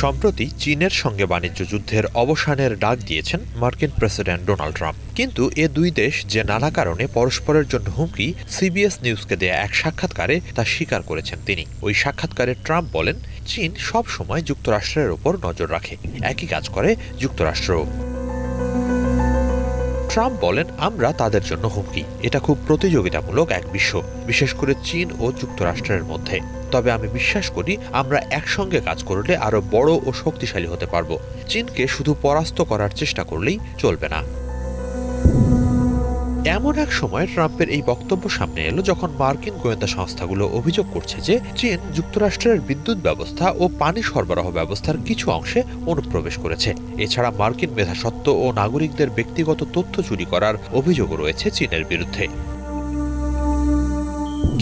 সম্প্রতি চীনের সঙ্গে বাণিজ্য যুদ্ধের অবসানের ডাক দিয়েছেন মার্কিন প্রেসিডেন্ট ডোনাল্ড ট্রাম্প। কিন্তু এ দুই দেশ যে নানা কারণে পরস্পরের জন্য হুমকি, সিবিএস নিউজকে দেয়া এক সাক্ষাৎকারে তা স্বীকার করেছেন তিনি। ওই সাক্ষাৎকারে ট্রাম্প বলেন, চীন সব সময় যুক্তরাষ্ট্রের ওপর নজর রাখে, একই কাজ করে যুক্তরাষ্ট্রও। ট্রাম্প বলেন, আমরা তাদের জন্য হুমকি। এটা খুব প্রতিযোগিতামূলক এক বিশ্ব, বিশেষ করে চীন ও যুক্তরাষ্ট্রের মধ্যে। তবে আমি বিশ্বাস করি আমরা একসঙ্গে কাজ করলে আরো বড় ও শক্তিশালী হতে পারব। চীনকে শুধু পরাস্ত করার চেষ্টা করলেই চলবে না। এমন এক সময় ট্রাম্পের এই বক্তব্য সামনে এলো যখন মার্কিন গোয়েন্দা সংস্থাগুলো অভিযোগ করছে যে চীন যুক্তরাষ্ট্রের বিদ্যুৎ ব্যবস্থা ও পানি সরবরাহ ব্যবস্থার কিছু অংশে অনুপ্রবেশ করেছে। এছাড়া মার্কিন মেধাস্বত্ব ও নাগরিকদের ব্যক্তিগত তথ্য চুরি করার অভিযোগও রয়েছে চীনের বিরুদ্ধে।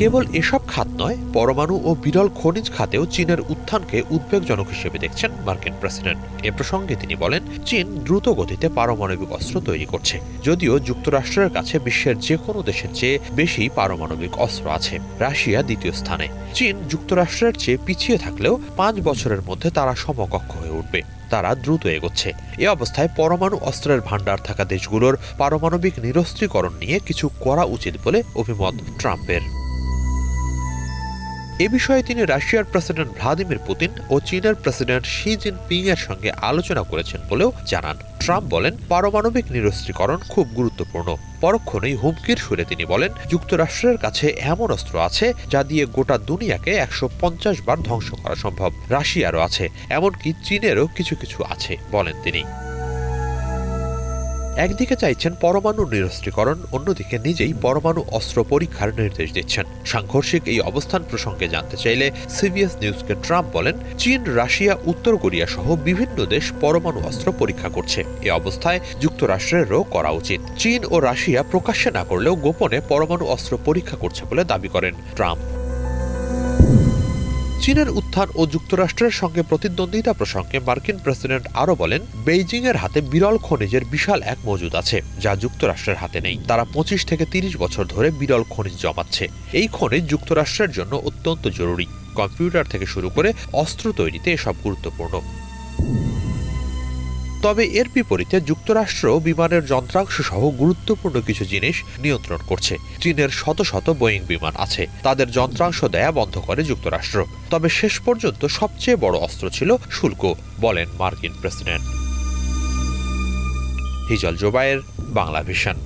কেবল এসব খাত নয়, পরমাণু ও বিরল খনিজ খাতেও চীনের উত্থানকে উদ্বেগজনক হিসেবে দেখছেন মার্কিন প্রেসিডেন্ট। এ প্রসঙ্গে তিনি বলেন, চীন দ্রুত গতিতে পারমাণবিক অস্ত্র তৈরি করছে। যদিও যুক্তরাষ্ট্রের কাছে বিশ্বের যে কোনো দেশের চেয়ে বেশি পারমাণবিক অস্ত্র আছে। রাশিয়া দ্বিতীয় স্থানে। চীন যুক্তরাষ্ট্রের চেয়ে পিছিয়ে থাকলেও 5 বছরের মধ্যে তারা সমকক্ষ হয়ে উঠবে। তারা দ্রুত এগোচ্ছে। এ অবস্থায় পরমাণু অস্ত্রের ভান্ডার থাকা দেশগুলোর পারমাণবিক নিরস্ত্রীকরণ নিয়ে কিছু করা উচিত বলে অভিমত ট্রাম্পের। এ বিষয়ে তিনি রাশিয়ার প্রেসিডেন্ট ভ্লাদিমির পুতিন ও চীনের প্রেসিডেন্ট শি জিনপিং এর সঙ্গে আলোচনা করেছেন বলেও জানান। ট্রাম্প বলেন, পারমাণবিক নিরস্ত্রীকরণ খুব গুরুত্বপূর্ণ। পরক্ষণেই হুমকির সুরে তিনি বলেন, যুক্তরাষ্ট্রের কাছে এমন অস্ত্র আছে যা দিয়ে গোটা দুনিয়াকে 150 বার ধ্বংস করা সম্ভব। রাশিয়ারও আছে, এমনকি চীনেরও কিছু কিছু আছে বলেন তিনি। একদিকে চাইছেন পরমাণু নিরস্ত্রীকরণ, অন্যদিকে নিজেই পরমাণু অস্ত্র পরীক্ষার নির্দেশ দিচ্ছেন। সাংঘর্ষিক এই অবস্থান প্রসঙ্গে জানতে চাইলে সিবিএস নিউজকে ট্রাম্প বলেন, চীন, রাশিয়া, উত্তর কোরিয়া সহ বিভিন্ন দেশ পরমাণু অস্ত্র পরীক্ষা করছে। এ অবস্থায় যুক্তরাষ্ট্রেরও করা উচিত। চীন ও রাশিয়া প্রকাশ্যে না করলেও গোপনে পরমাণু অস্ত্র পরীক্ষা করছে বলে দাবি করেন ট্রাম্প। চীনের উত্থান ও যুক্তরাষ্ট্রের সঙ্গে প্রতিদ্বন্দ্বিতা প্রসঙ্গে মার্কিন প্রেসিডেন্ট আরও বলেন, বেইজিং এর হাতে বিরল খনিজের বিশাল এক মজুদ আছে, যা যুক্তরাষ্ট্রের হাতে নেই। তারা 25 থেকে 30 বছর ধরে বিরল খনিজ জমাচ্ছে। এই খনিজ যুক্তরাষ্ট্রের জন্য অত্যন্ত জরুরি। কম্পিউটার থেকে শুরু করে অস্ত্র তৈরিতে এসব গুরুত্বপূর্ণ। তবে এর বিপরীতে যুক্তরাষ্ট্র বিমানের যন্ত্রাংশ সহ গুরুত্বপূর্ণ কিছু জিনিস নিয়ন্ত্রণ করছে। চীনের শত শত বোয়িং বিমান আছে, তাদের যন্ত্রাংশ দেয়া বন্ধ করে যুক্তরাষ্ট্র। তবে শেষ পর্যন্ত সবচেয়ে বড় অস্ত্র ছিল শুল্ক, বলেন মার্কিন প্রেসিডেন্ট। হিজল জোবায়ের, বাংলা ভিশন।